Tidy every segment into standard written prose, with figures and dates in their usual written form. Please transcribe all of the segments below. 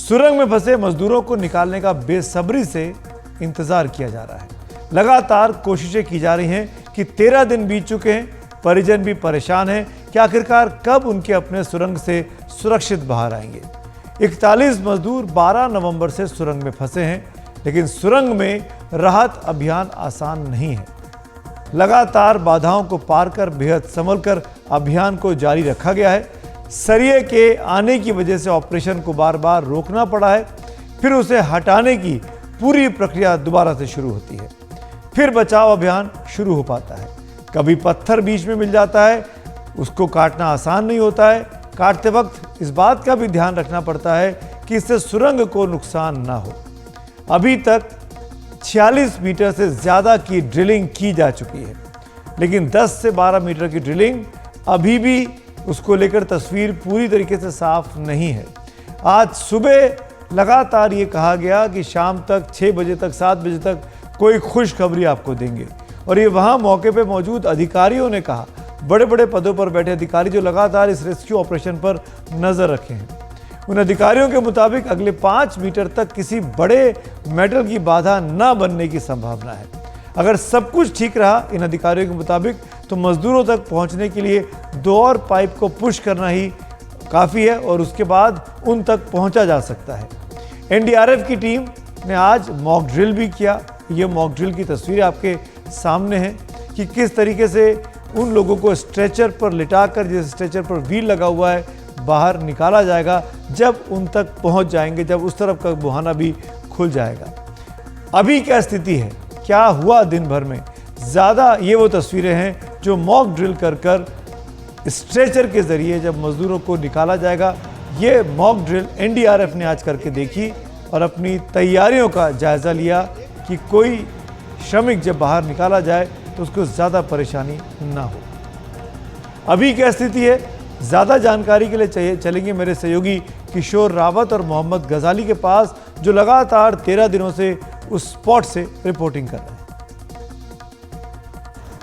सुरंग में फंसे मजदूरों को निकालने का बेसब्री से इंतजार किया जा रहा है। लगातार कोशिशें की जा रही हैं कि 13 दिन बीत चुके हैं, परिजन भी परेशान हैं कि आखिरकार कब उनके अपने सुरंग से सुरक्षित बाहर आएंगे। 41 मजदूर 12 नवंबर से सुरंग में फंसे हैं, लेकिन सुरंग में राहत अभियान आसान नहीं है। लगातार बाधाओं को पार कर बेहद संभल कर अभियान को जारी रखा गया है। सरिये के आने की वजह से ऑपरेशन को बार बार रोकना पड़ा है, फिर उसे हटाने की पूरी प्रक्रिया दोबारा से शुरू होती है, फिर बचाव अभियान शुरू हो पाता है। कभी पत्थर बीच में मिल जाता है, उसको काटना आसान नहीं होता है। काटते वक्त इस बात का भी ध्यान रखना पड़ता है कि इससे सुरंग को नुकसान ना हो। अभी तक 46 मीटर से ज़्यादा की ड्रिलिंग की जा चुकी है, लेकिन 10 से 12 मीटर की ड्रिलिंग अभी भी उसको लेकर तस्वीर पूरी तरीके से साफ नहीं है। आज सुबह लगातार ये कहा गया कि शाम तक 6 बजे तक 7 बजे तक कोई खुशखबरी आपको देंगे, और ये वहाँ मौके पे मौजूद अधिकारियों ने कहा, बड़े बड़े पदों पर बैठे अधिकारी जो लगातार इस रेस्क्यू ऑपरेशन पर नजर रखे हैं। उन अधिकारियों के मुताबिक अगले 5 मीटर तक किसी बड़े मेटल की बाधा न बनने की संभावना है। अगर सब कुछ ठीक रहा इन अधिकारियों के मुताबिक, तो मजदूरों तक पहुंचने के लिए 2 और पाइप को पुश करना ही काफ़ी है और उसके बाद उन तक पहुंचा जा सकता है। एनडीआरएफ की टीम ने आज मॉक ड्रिल भी किया। ये मॉक ड्रिल की तस्वीरें आपके सामने हैं कि किस तरीके से उन लोगों को स्ट्रेचर पर लिटाकर, जिस स्ट्रेचर पर व्हील लगा हुआ है, बाहर निकाला जाएगा जब उन तक पहुंच जाएंगे, जब उस तरफ का बुहाना भी खुल जाएगा। अभी क्या स्थिति है, क्या हुआ दिन भर में, ज़्यादा ये वो तस्वीरें हैं जो मॉक ड्रिल कर स्ट्रेचर के ज़रिए जब मज़दूरों को निकाला जाएगा। ये मॉक ड्रिल एनडीआरएफ ने आज करके देखी और अपनी तैयारियों का जायज़ा लिया कि कोई श्रमिक जब बाहर निकाला जाए तो उसको ज़्यादा परेशानी ना हो। अभी क्या स्थिति है, ज़्यादा जानकारी के लिए चलेंगे मेरे सहयोगी किशोर रावत और मोहम्मद गजाली के पास, जो लगातार 13 दिनों से उस स्पॉट से रिपोर्टिंग कर रहे हैं।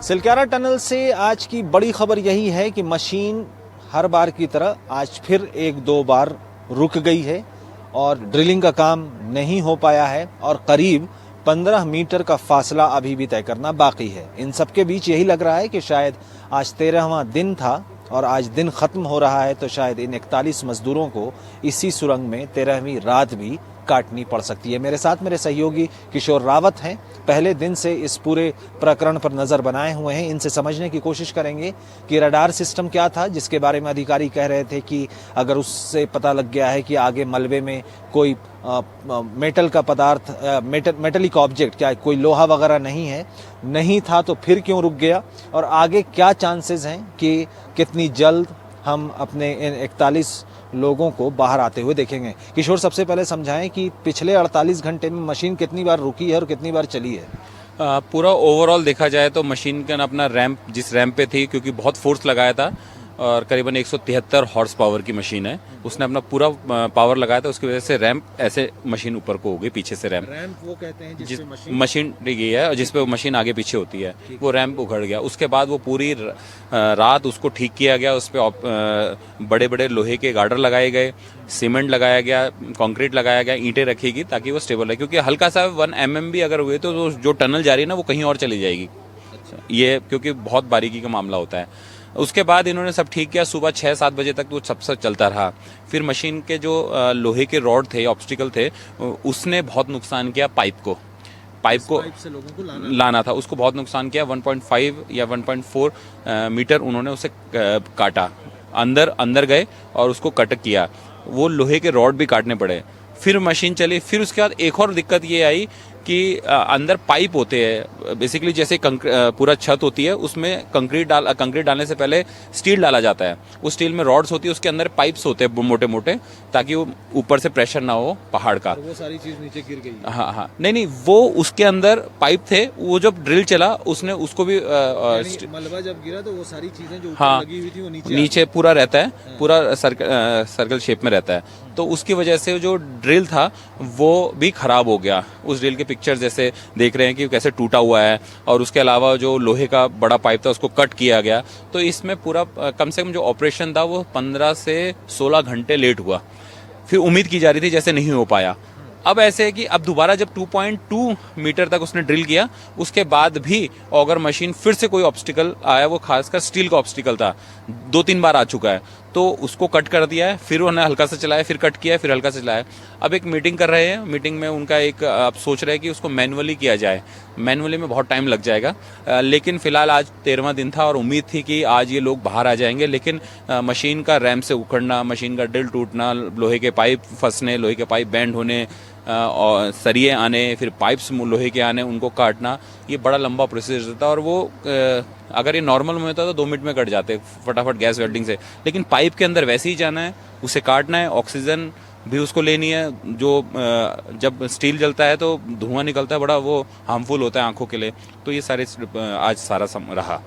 सिलक्यारा टनल से आज की बड़ी खबर यही है कि मशीन हर बार की तरह आज फिर 1-2 बार रुक गई है और ड्रिलिंग का काम नहीं हो पाया है और करीब 15 मीटर का फासला अभी भी तय करना बाकी है। इन सबके बीच यही लग रहा है कि शायद आज 13वां दिन था और आज दिन खत्म हो रहा है, तो शायद इन 41 मजदूरों को इसी सुरंग में 13वीं रात भी काटनी पड़ सकती है। मेरे साथ मेरे सहयोगी किशोर रावत हैं, पहले दिन से इस पूरे प्रकरण पर नज़र बनाए हुए हैं। इनसे समझने की कोशिश करेंगे कि रडार सिस्टम क्या था जिसके बारे में अधिकारी कह रहे थे कि अगर उससे पता लग गया है कि आगे मलबे में कोई मेटल का पदार्थ, मेटलिक ऑब्जेक्ट, क्या कोई लोहा वगैरह नहीं था तो फिर क्यों रुक गया, और आगे क्या चांसेस हैं कि कितनी जल्द हम अपने इन 41 लोगों को बाहर आते हुए देखेंगे। किशोर, सबसे पहले समझाएं कि पिछले 48 घंटे में मशीन कितनी बार रुकी है और कितनी बार चली है। पूरा ओवरऑल देखा जाए तो मशीन का अपना रैंप, जिस रैंप पे थी, क्योंकि बहुत फोर्स लगाया था और करीबन 173 हॉर्स पावर की मशीन है, उसने अपना पूरा पावर लगाया था, उसकी वजह से रैंप ऐसे मशीन ऊपर को हो गई, पीछे से रैंप वो कहते हैं जिस मशीन डिगी है और जिसपे मशीन आगे पीछे होती है, वो रैंप उखड़ गया। उसके बाद वो पूरी रात उसको ठीक किया गया, उस पर बड़े बड़े लोहे के गार्डर लगाए गए, सीमेंट लगाया गया, कंक्रीट लगाया गया, ईंटें रखी गई ताकि वो स्टेबल रहे, क्योंकि हल्का सा 1 mm भी अगर हुए तो जो टनल जा रही है ना वो कहीं और चली जाएगी। ये क्योंकि बहुत बारीकी का मामला होता है। उसके बाद इन्होंने सब ठीक किया, सुबह 6-7 बजे तक वो सब चलता रहा। फिर मशीन के जो लोहे के रॉड थे, ऑब्स्टिकल थे, उसने बहुत नुकसान किया पाइप को से लोगों को लाना था, उसको बहुत नुकसान किया। 1.5 या 1.4 मीटर उन्होंने उसे काटा, अंदर गए और उसको कट किया। वो लोहे के रॉड भी काटने पड़े। फिर मशीन चली। फिर उसके बाद एक और दिक्कत ये आई कि अंदर पाइप होते हैं, बेसिकली जैसे पूरा छत होती है, उसमें कंक्रीट डालने से पहले स्टील डाला जाता है। उस स्टील में रॉड्स होती है, उसके अंदर पाइप्स होते हैं मोटे मोटे, ताकि वो ऊपर से प्रेशर ना हो पहाड़ का। वो सारी चीज नीचे गिर गई। हाँ, नहीं, वो उसके अंदर पाइप थे। वो जब ड्रिल चला उसने उसको भी मलबा जब गिरा तो वो सारी चीजें जो ऊपर लगी हुई थी वो नीचे पूरा रहता है, पूरा सर्कल शेप में रहता है। तो उसकी वजह से जो ड्रिल था वो भी खराब हो गया। उस ड्रिल के पिक्चर जैसे देख रहे हैं कि कैसे टूटा हुआ है, और उसके अलावा जो लोहे का बड़ा पाइप था उसको कट किया गया। तो इसमें पूरा कम से कम जो ऑपरेशन था वो 15 से 16 घंटे लेट हुआ। फिर उम्मीद की जा रही थी जैसे नहीं हो पाया। अब ऐसे है कि अब दोबारा जब 2.2 मीटर तक उसने ड्रिल किया, उसके बाद भी ऑगर मशीन फिर से कोई ऑब्स्टिकल आया, वो खासकर स्टील का ऑब्स्टिकल था, 2-3 बार आ चुका है, तो उसको कट कर दिया है। फिर उन्होंने हल्का से चलाया, फिर कट किया, फिर हल्का से चलाया। अब एक मीटिंग कर रहे हैं, मीटिंग में उनका एक अब सोच रहे हैं कि उसको मैनुअली किया जाए। मैनुअली में बहुत टाइम लग जाएगा, लेकिन फिलहाल आज 13वां दिन था और उम्मीद थी कि आज ये लोग बाहर आ जाएंगे, लेकिन मशीन का रैम से उखड़ना, मशीन का ड्रिल टूटना, लोहे के पाइप फंसने, लोहे के पाइप बैंड होने, और सरिये आने, फिर पाइप्स लोहे के आने, उनको काटना, ये बड़ा लंबा प्रोसेस होता है। और वो अगर ये नॉर्मल में होता तो 2 मिनट में कट जाते फटाफट गैस वेल्डिंग से, लेकिन पाइप के अंदर वैसे ही जाना है, उसे काटना है, ऑक्सीजन भी उसको लेनी है। जो जब स्टील जलता है तो धुआं निकलता है, बड़ा वो हार्मफुल होता है आंखों के लिए। तो ये सारे आज सारा रहा।